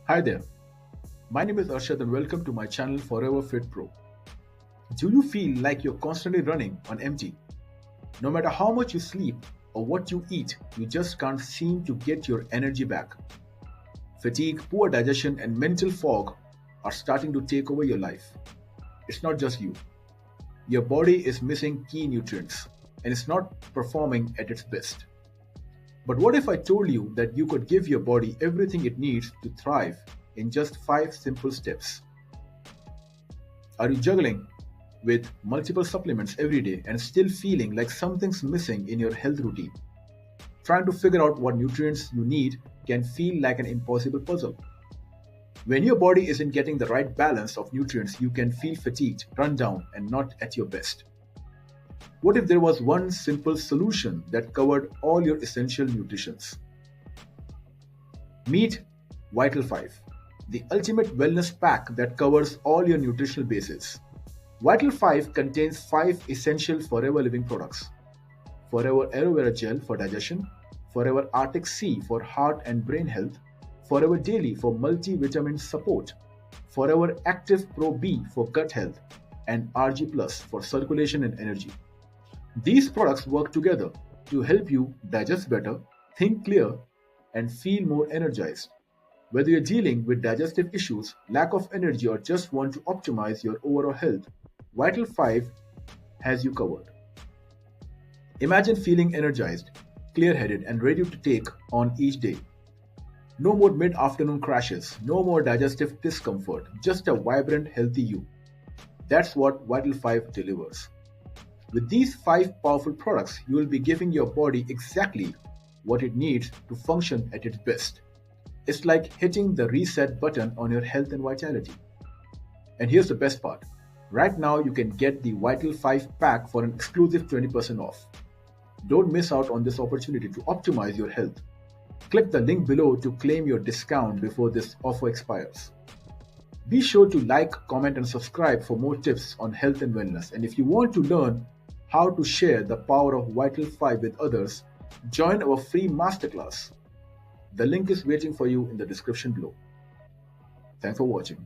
Hi there, my name is Arshad and welcome to my channel Forever Fit Pro. Do you feel like you're constantly running on empty? No matter how much you sleep or what you eat, you just can't seem to get your energy back. Fatigue, poor digestion, and mental fog are starting to take over your life. It's not just you. Your body is missing key nutrients and it's not performing at its best. But what if I told you that you could give your body everything it needs to thrive in just 5 simple steps? Are you juggling with multiple supplements every day and still feeling like something's missing in your health routine? Trying to figure out what nutrients you need can feel like an impossible puzzle. When your body isn't getting the right balance of nutrients, you can feel fatigued, run down, and not at your best. What if there was one simple solution that covered all your essential nutrients? Meet Vital 5, the ultimate wellness pack that covers all your nutritional bases. Vital 5 contains 5 essential Forever Living products: Forever Aloe Vera Gel for digestion, Forever Arctic Sea for heart and brain health, Forever Daily for multivitamin support, Forever Active Pro B for gut health, and Argi Plus for circulation and energy. These products work together to help you digest better, think clear, and feel more energized. Whether you're dealing with digestive issues, lack of energy, or just want to optimize your overall health, Vital 5 has you covered. Imagine feeling energized, clear headed, and ready to take on each day. No more mid afternoon crashes, no more digestive discomfort, just a vibrant, healthy you. That's what Vital 5 delivers. With these 5 powerful products, you will be giving your body exactly what it needs to function at its best. It's like hitting the reset button on your health and vitality. And here's the best part. Right now, you can get the Vital 5 pack for an exclusive 20% off. Don't miss out on this opportunity to optimize your health. Click the link below to claim your discount before this offer expires. Be sure to like, comment, and subscribe for more tips on health and wellness. And if you want to learn how to share the power of Vital 5 with others, join our free masterclass. The link is waiting for you in the description below. Thanks for watching.